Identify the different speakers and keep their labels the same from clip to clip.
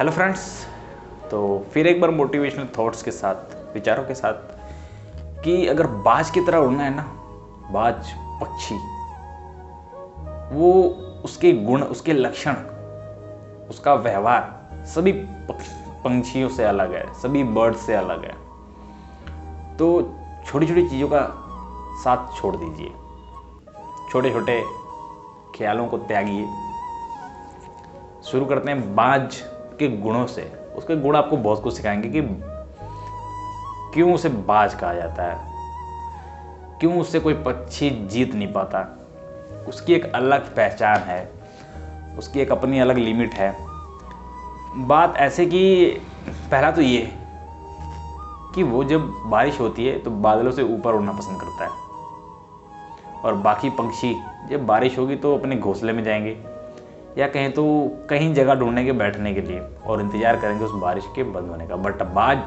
Speaker 1: Hello friends, तो फिर एक बार मोटिवेशनल थॉट्स के साथ, विचारों के साथ कि अगर बाज की तरह उड़ना है ना, बाज पक्षी, वो उसके गुण, उसके लक्षण, उसका व्यवहार सभी पंछियों से अलग है, सभी बर्ड से अलग है। तो छोटी छोटी चीज़ों का साथ छोड़ दीजिए, छोटे छोटे ख्यालों को त्यागिए। शुरू करते हैं बाज के गुणों से। उसके गुण आपको बहुत कुछ सिखाएंगे कि क्यों उसे बाज कहा जाता है, क्यों उससे कोई पक्षी जीत नहीं पाता। उसकी एक अलग पहचान है, उसकी एक अपनी अलग लिमिट है। बात ऐसे कि पहला तो ये कि वो जब बारिश होती है तो बादलों से ऊपर उड़ना पसंद करता है, और बाकी पंछी जब बारिश होगी तो अपने घोंसले में जाएंगे या कहें तो कहीं जगह ढूंढने के बैठने के लिए और इंतजार करेंगे उस बारिश के बंद होने का। बट बाज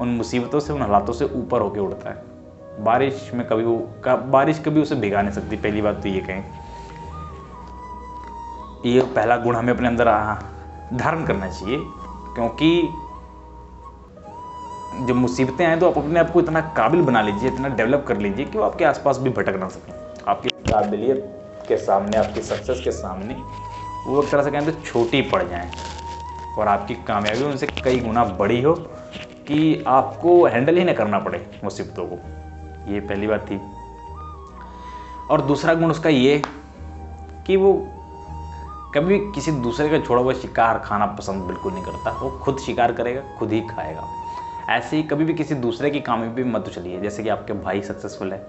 Speaker 1: उन मुसीबतों से, उन हालातों से ऊपर होकर उड़ता है। बारिश में बारिश कभी उसे भिगा नहीं सकती। पहली बात तो ये कहें, ये पहला गुण हमें अपने अंदर धारण करना चाहिए, क्योंकि जब मुसीबतें आए तो आप अपने आप को इतना काबिल बना लीजिए, इतना डेवलप कर लीजिए कि वो आपके आसपास भी भटक ना सकें। आपकी काबिलियत के सामने, आपकी सक्सेस के सामने वो एक तरह से कहें तो छोटी पड़ जाएं, और आपकी कामयाबी उनसे कई गुना बड़ी हो कि आपको हैंडल ही ना करना पड़े मुसीबतों को। ये पहली बात थी। और दूसरा गुण उसका ये कि वो कभी किसी दूसरे का छोड़ा हुआ शिकार खाना पसंद बिल्कुल नहीं करता। वो खुद शिकार करेगा, खुद ही खाएगा। ऐसे ही कभी भी किसी दूसरे की कामयाबी मत चलिए। जैसे कि आपके भाई सक्सेसफुल है,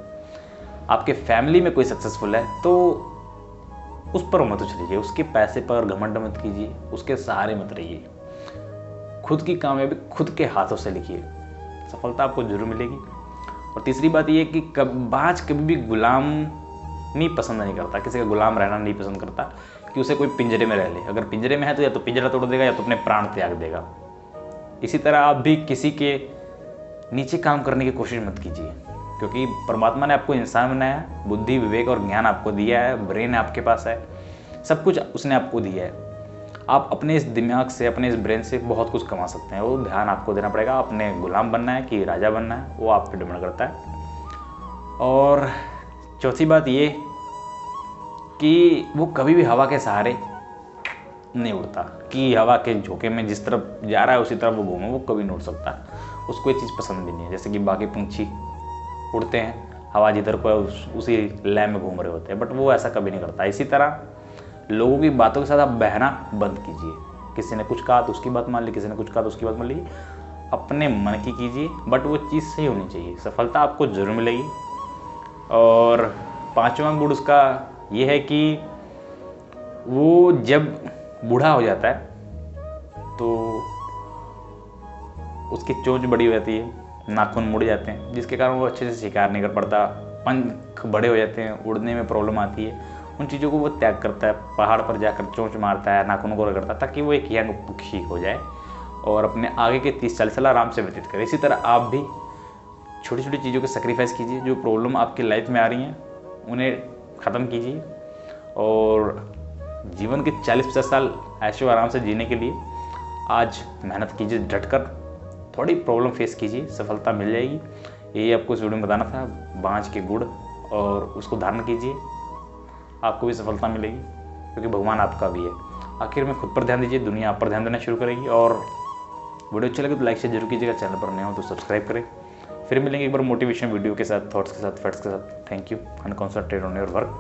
Speaker 1: आपके फैमिली में कोई सक्सेसफुल है, तो उस पर मत उछलिए, उसके पैसे पर घमंड मत कीजिए, उसके सहारे मत रहिए। खुद की कामयाबी खुद के हाथों से लिखिए, सफलता आपको जरूर मिलेगी। और तीसरी बात यह कि बाज कभी भी गुलामी पसंद नहीं करता, किसी का गुलाम रहना नहीं पसंद करता कि उसे कोई पिंजरे में रह ले। अगर पिंजरे में है तो या तो पिंजरा तोड़ देगा या तो अपने प्राण त्याग देगा। इसी तरह आप भी किसी के नीचे काम करने की कोशिश मत कीजिए, क्योंकि परमात्मा ने आपको इंसान बनाया है, बुद्धि, विवेक और ज्ञान आपको दिया है, ब्रेन आपके पास है, सब कुछ उसने आपको दिया है। आप अपने इस दिमाग से, अपने इस ब्रेन से बहुत कुछ कमा सकते हैं। वो ध्यान आपको देना पड़ेगा। अपने गुलाम बनना है कि राजा बनना है, वो आप पे डिपेंड करता है। और चौथी बात ये कि वो कभी भी हवा के सहारे नहीं उड़ता, कि हवा के झोंके में जिस तरफ जा रहा है उसी तरफ वो घूमे, वो कभी नहीं उड़ सकता। उसको ये चीज़ पसंद भी नहीं है। जैसे कि बाकी पंछी उड़ते हैं, हवा जिधर को उसी लय में घूम रहे होते हैं, बट वो ऐसा कभी नहीं करता। इसी तरह लोगों की बातों के साथ आप बहना बंद कीजिए। किसी ने कुछ कहा तो उसकी बात मान ली, किसी ने कुछ कहा तो उसकी बात मान लीजिए। अपने मन की कीजिए, बट वो चीज़ सही होनी चाहिए। सफलता आपको जरूर मिलेगी। और पांचवा गुण उसका ये है कि वो जब बूढ़ा हो जाता है तो उसकी चोंच बड़ी हो जाती है, नाखून मुड़ जाते हैं, जिसके कारण वो अच्छे से शिकार नहीं कर पाता। पंख बड़े हो जाते हैं, उड़ने में प्रॉब्लम आती है। उन चीज़ों को वो त्याग करता है, पहाड़ पर जाकर चोंच मारता है, नाखूनों को रगड़ता है, ताकि वो एक यंग पक्षी हो जाए और अपने आगे के 30-40 साल आराम से व्यतीत करे। इसी तरह आप भी छोटी छोटी चीज़ों को सेक्रीफाइस कीजिए। जो प्रॉब्लम आपकी लाइफ में आ रही हैं उन्हें ख़त्म कीजिए, और जीवन के 40-50 साल ऐशो आराम से जीने के लिए आज मेहनत कीजिए, डटकर थोड़ी प्रॉब्लम फेस कीजिए, सफलता मिल जाएगी। यही आपको इस वीडियो में बताना था, बाज के गुण, और उसको धारण कीजिए, आपको भी सफलता मिलेगी, क्योंकि भगवान आपका भी है। आखिर में खुद पर ध्यान दीजिए, दुनिया आप पर ध्यान देना शुरू करेगी। और वीडियो अच्छा लगे तो लाइक शेयर जरूर कीजिएगा, चैनल पर नए हो तो सब्सक्राइब करें। फिर मिलेंगे एक बार मोटिवेशन वीडियो के साथ, थॉट्स के साथ, फैक्ट्स के साथ। Thank you and concentrate on your work.